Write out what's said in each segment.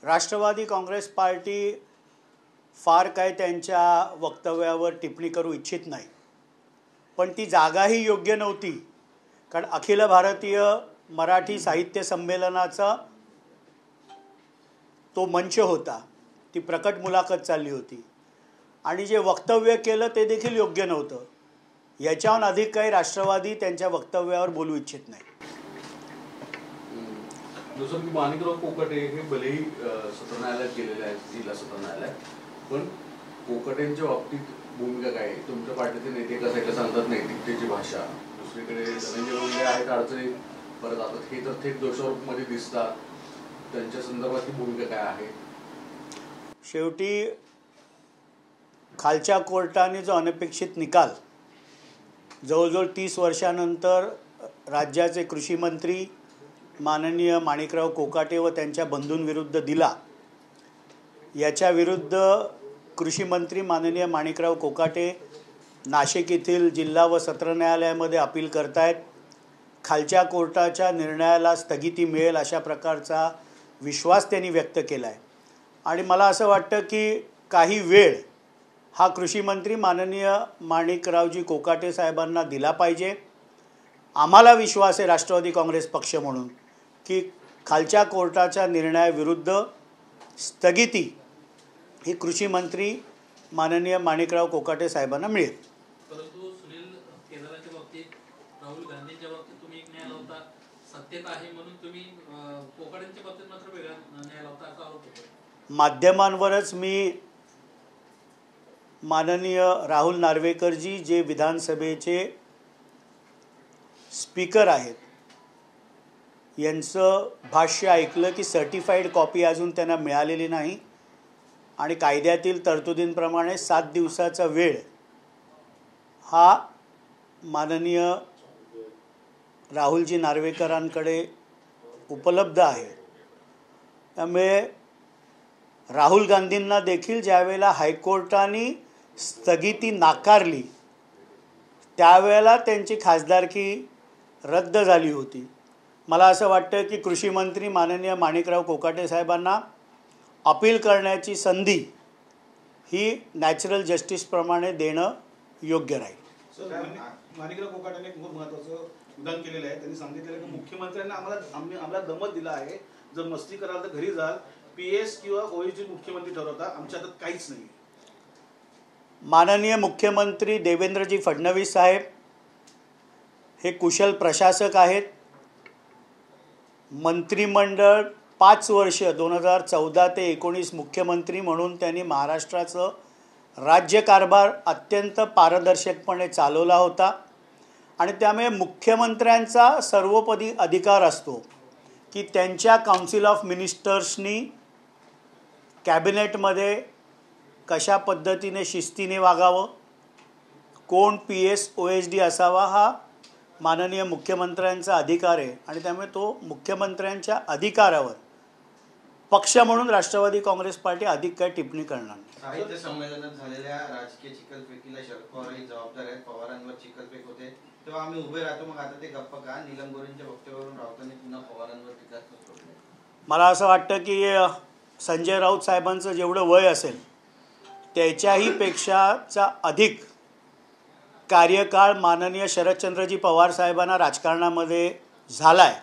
Rashtrawadi Congress party फार काय त्यांच्या वक्तव्यावर टिप्पणी करू इच्छित नाही, पण ती जागाही योग्य नव्हती. कारण अखिल भारतीय मराठी साहित्य संमेलनाचा तो मंच होता, ती प्रकट मुलाखत चालली होती आणि जे वक्तव्य केलं ते देखील योग्य नव्हतं. याच्याहून अधिक काही राष्ट्रवादी त्यांच्या वक्तव्यावर बोलू इच्छित नाही. दुसरं की माणिकराव कोकाटे हे भलेही सत्र न्यायालयात गेलेले आहेत, जिल्हा सत्र न्यायालयात, पण कोकाटेंच्या बाबतीत भूमिका काय आहे? तुमच्या पार्टीचे नेते एका साईडला सांगतात नैतिकतेची भाषा, दुसरीकडे धनंजय मुंडे आहेत अडचणीत, परत आता हे तर थेट दोषारोपमध्ये दिसतात. त्यांच्या संदर्भात भूमिका काय आहे? शेवटी खालच्या कोर्टाने जो अनपेक्षित निकाल जवळजवळ 30 वर्षानंतर राज्याचे कृषी मंत्री माननीय माणिकराव कोकाटे व त्यांच्या बंधूंविरुद्ध दिला, याच्या विरुद्ध कृषी मंत्री माननीय माणिकराव कोकाटे नाशिक येथील जिल्हा व सत्र न्यायालयामध्ये अपील करतायत. खालच्या कोर्टाच्या निर्णयाला स्थगिती मिळेल अशा प्रकारचा विश्वास त्यांनी व्यक्त केला आहे. आणि मला असं वाटतं की काही वेळ हा कृषी मंत्री माननीय माणिकरावजी कोकाटे साहेबांना दिला पाहिजे. आम्हाला विश्वास आहे राष्ट्रवादी काँग्रेस पक्ष म्हणून की खालच्या कोर्टाच्या निर्णयाविरुद्ध स्थगिती ही कृषी मंत्री माननीय माणिकराव कोकाटे साहेबांना मिळेल. परंतु सुनील केदाराच्या बाबतीत, राहुल गांधींच्या बाबतीत तुम्ही एक न्याय लावता, सत्तेत आहे म्हणून तुम्ही कोकाटेंच्या बाबतीत मात्र वेगळा न्याय लावता असा आरोप होतो. माध्यमांवरच मी माननीय राहुल नार्वेकरजी जे विधानसभेचे स्पीकर आहेत यांचं भाष्य ऐकलं की सर्टिफाईड कॉपी अजून त्यांना मिळालेली नाही आणि कायद्यातील तरतुदींप्रमाणे 7 दिवसाचा वेळ हा माननीय राहुलजी नार्वेकरांकडे उपलब्ध आहे. त्यामुळे राहुल गांधींना देखील ज्यावेळेला हायकोर्टाने स्थगिती नाकारली त्यावेळेला त्यांची खासदारकी रद्द झाली होती. मला असं वाटतं की कृषी मंत्री माननीय माणिकराव कोकाटे साहेबांना अपील करण्याची संधी ही नॅचरल जस्टिसप्रमाणे देणं योग्य राहील. माणिकराव कोकाटेने एक महत्त्वाचं विधान केलेलं आहे. त्यांनी सांगितलेलं की मुख्यमंत्र्यांना आम्हाला दमत दिला आहे, जर मस्ती कराल तर घरी जाल, PS किंवा OSD मुख्यमंत्री ठरवता, आमच्या हातात काहीच नाही. माननीय मुख्यमंत्री देवेंद्रजी फडणवीस साहेब हे कुशल प्रशासक आहेत. मंत्रिमंडळ 5 वर्ष 2014 ते 19 मुख्यमंत्री म्हणून त्यांनी महाराष्ट्राचं राज्यकारभार अत्यंत पारदर्शकपणे चालवला होता आणि त्यामुळे मुख्यमंत्र्यांचा सर्वोपरी अधिकार असतो की त्यांच्या काउन्सिल ऑफ मिनिस्टर्सनी कॅबिनेटमध्ये कशा पद्धतीने शिस्तीने वागावं, कोण PS OSD असावा, हा माननीय मुख्यमंत्र्यांचा अधिकार आहे आणि त्यामुळे तो मुख्यमंत्र्यांच्या अधिकारावर पक्ष म्हणून राष्ट्रवादी काँग्रेस पार्टी अधिक काही टिप्पणी करणार नाही. साहित्य संमेलनात झालेल्या राजकीय चिखलफेकीला शरद पवारही जबाबदार आहेत. पवारांवर चिखलफेक होते तेव्हा आम्ही उभे राहतो, मग आता ते गप्प का? नीलम गोरेंच्या वक्तव्यावरून राऊतांनी पुन्हा पवारांवर टीका सोडली. मला असं वाटतं की संजय राऊत साहेबांचं जेवढं वय असेल त्याच्याही पेक्षाचा अधिक कार्यकाळ माननीय शरदचंद्रजी पवार साहेबांना राजकारणामध्ये झाला आहे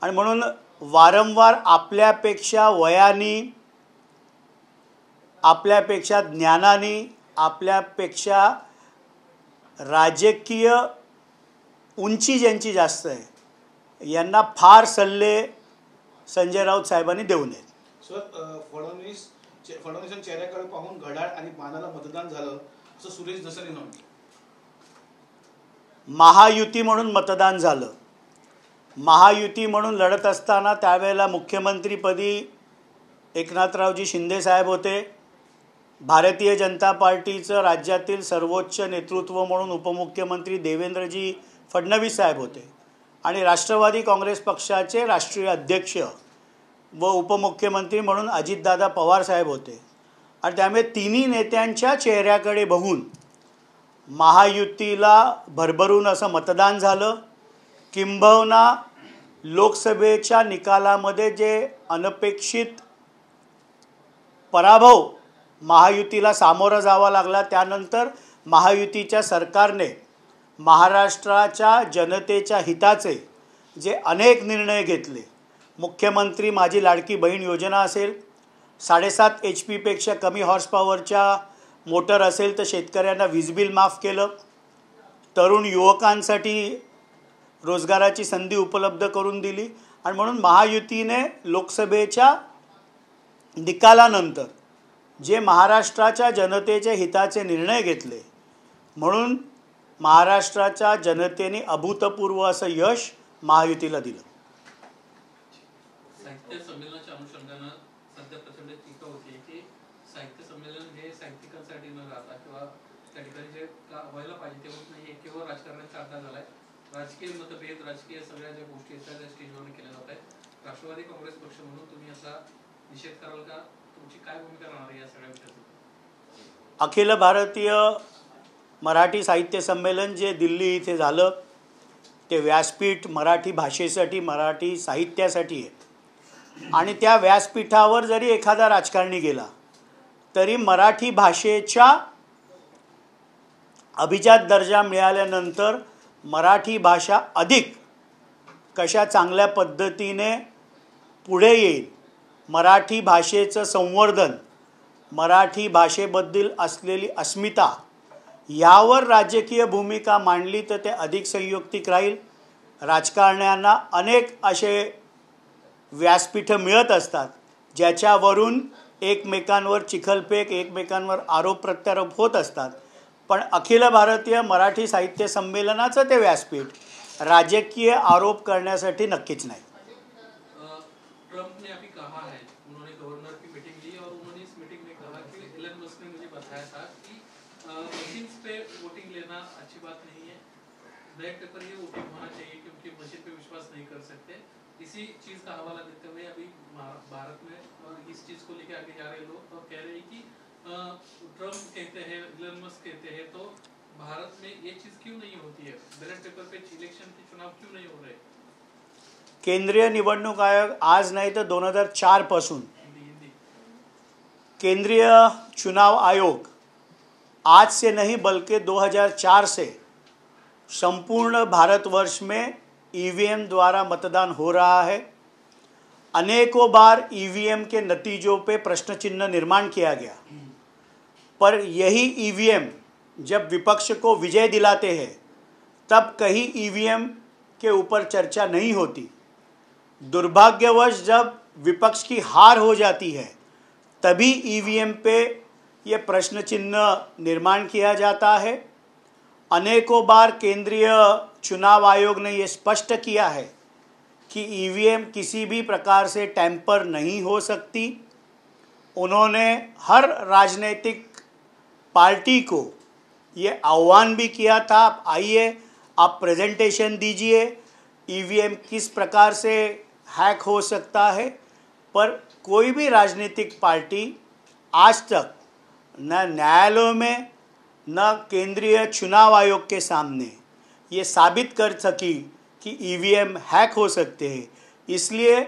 आणि म्हणून वारंवार आपल्यापेक्षा वयाने, आपल्यापेक्षा ज्ञानाने, आपल्यापेक्षा राजकीय उंची ज्यांची जास्त आहे यांना फार सल्ले संजय राऊत साहेबांनी देऊ नयेत. सर, फडणवीसांच्या चेहऱ्याकडे पाहून घड्याळ आणि पानाला मतदान झालं असं सुरेश दसरे म्हणाले. महायुती म्हणून मतदान झालं. महायुती म्हणून लढत असताना त्यावेळेला मुख्यमंत्रीपदी एकनाथरावजी शिंदे साहेब होते. भारतीय जनता पार्टीचं राज्यातील सर्वोच्च नेतृत्व म्हणून उपमुख्यमंत्री देवेंद्रजी फडणवीस साहेब होते आणि राष्ट्रवादी काँग्रेस पक्षाचे राष्ट्रीय अध्यक्ष व उपमुख्यमंत्री म्हणून अजितदादा पवार साहेब होते आणि त्यामुळे तिन्ही नेत्यांच्या चेहऱ्याकडे बघून महायुतीला भरभरून असं मतदान झालं. किंबहुना लोकसभेच्या निकालामध्ये जे अनपेक्षित पराभव महायुतीला सामोरा जावा लागला, त्यानंतर महायुतीच्या सरकारने महाराष्ट्राच्या जनतेच्या हिताचे जे अनेक निर्णय घेतले, मुख्यमंत्री माझी लाडकी बहीण योजना असेल, 7.5 HP कमी हॉर्स पॉवरच्या मोटर असेल तर शेतकऱ्यांना वीज बिल माफ केलं, तरुण युवकांसाठी रोजगाराची संधी उपलब्ध करून दिली. आणि म्हणून महायुतीने लोकसभेच्या निकालानंतर जे महाराष्ट्राच्या जनतेच्या हिताचे निर्णय घेतले, म्हणून महाराष्ट्राच्या जनतेने अभूतपूर्व असं यश महायुतीला दिलं. साहित्य संमेलनाच्या अनुषंगानं सध्या प्रचंड टीका होती की साहित्य संमेलन हे साहित्यिकांसाठी न राहता किंवा त्या ठिकाणी जे व्हायला पाहिजे ते होत नाही, केवळ राजकारणाचा अड्डा झालाय. राजकीय मतभेद, राजकीय सगळ्या ज्या गोष्टी आहेत त्या स्टेजवर केल्या जात आहेत. राष्ट्रवादी काँग्रेस पक्ष म्हणून तुम्ही याचा निषेध कराल का? तुमची काय भूमिका राहणार आहे या सगळ्या विषयात? अखिल भारतीय मराठी साहित्य संमेलन जे दिल्ली इथे झालं ते व्यासपीठ मराठी भाषेसाठी, मराठी साहित्यासाठी आहे. आणि त्या व्यासपीठावर जरी एखादा राजकारणी गेला तरी मराठी भाषेच्या अभिजात दर्जा मिळाल्यानंतर मराठी भाषा अधिक कशा चांगल्या पद्धतीने पुढे येईल, मराठी भाषेचं संवर्धन, मराठी भाषेबद्दल असलेली अस्मिता यावर राजकीय भूमिका मांडली तर ते अधिक संयुक्तिक राहील. राजकारण्यांना अनेक असे व्यासपीठं मिळत असतात ज्याच्यावरून एकमेकांवर चिखलफेक, एकमेकांवर आरोप प्रत्यारोप होत असतात. पण अखिल भारतीय मराठी साहित्य संमेलनाचं ते व्यासपीठ राजकीय आरोप करण्यासाठी नक्कीच नाही. ट्रम्प ने अभी कहा है, उन्होंने गवर्नर की मीटिंग ली और उन्होंने इस मीटिंग में कहा कि एलन मस्क ने मुझे बताया था कि मशीन्स पे वोटिंग लेना अच्छी बात नहीं है, बैलेट पेपर ये वोटिंग होना चाहिए क्योंकि मशीन पे विश्वास नहीं कर सकते. इसी चीज का हवाला देते हुए अभी भारत में इस चीज को लेकर आगे जा रहे लोग और कह रहे हैं कि ट्रम्प कहते हैं, एलन मस्क कहते हैं, तो भारत में ये चीज क्यों नहीं होती है? बैलेट पेपर पे इलेक्शन के चुनाव क्यों नहीं हो रहे? केंद्रीय निवडणूक आयोग आज नहीं तो 2004 पासून केंद्रीय चुनाव आयोग आज से नहीं बल्कि 2004 से संपूर्ण भारतवर्ष में ईवीएम द्वारा मतदान हो रहा है. अनेकों बार ईवीएम के नतीजों पे प्रश्न चिन्ह निर्माण किया गया, पर यही ईवीएम जब विपक्ष को विजय दिलाते हैं तब कहीं ईवीएम के ऊपर चर्चा नहीं होती. दुर्भाग्यवश जब विपक्ष की हार हो जाती है तभी ईवीएम पे ये प्रश्न चिन्ह निर्माण किया जाता है. अनेकों बार केंद्रीय चुनाव आयोग ने ये स्पष्ट किया है कि ईवीएम किसी भी प्रकार से टैंपर नहीं हो सकती. उन्होंने हर राजनीतिक पार्टी को ये आह्वान भी किया था, आप आइए, आप प्रेजेंटेशन दीजिए, ईवीएम किस प्रकार से हैक हो सकता है. पर कोई भी राजनीतिक पार्टी आज तक न न्यायालयों में न केंद्रीय चुनाव आयोग के सामने ये साबित कर सकी कि ईवीएम हैक हो सकते हैं. इसलिए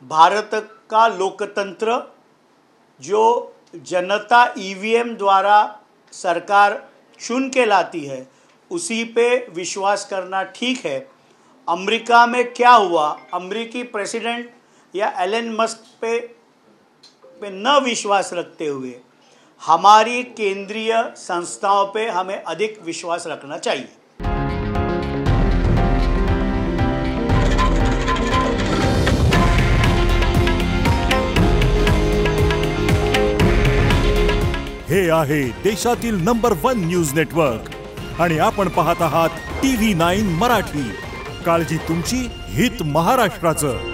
भारत का लोकतंत्र जो जनता ईवीएम द्वारा सरकार चुन के लाती है उसी पे विश्वास करना ठीक है. अमेरिका में क्या हुआ, अमेरिकी प्रेसिडेंट या एलन मस्क पे न विश्वास रखते हुए हमारी केंद्रीय संस्थाओं पे हमें अधिक विश्वास रखना चाहिए. हे आहे देशातील नंबर 1 न्यूज नेटवर्क आणि आपण पाहत आहात TV9 मराठी. काळजी तुमची, हित महाराष्ट्राचं.